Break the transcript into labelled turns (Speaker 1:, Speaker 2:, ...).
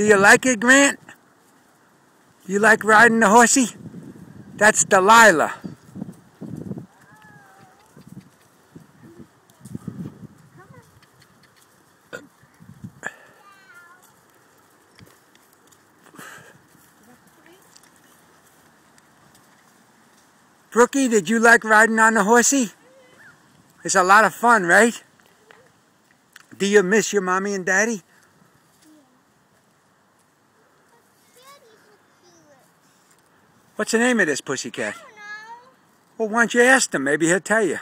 Speaker 1: Do you like it, Grant? You like riding the horsey? That's Delilah. Brookie, did you like riding on the horsey? It's a lot of fun, right? Do you miss your mommy and daddy? What's the name of this pussycat?
Speaker 2: I don't know.
Speaker 1: Well, why don't you ask him? Maybe he'll tell you.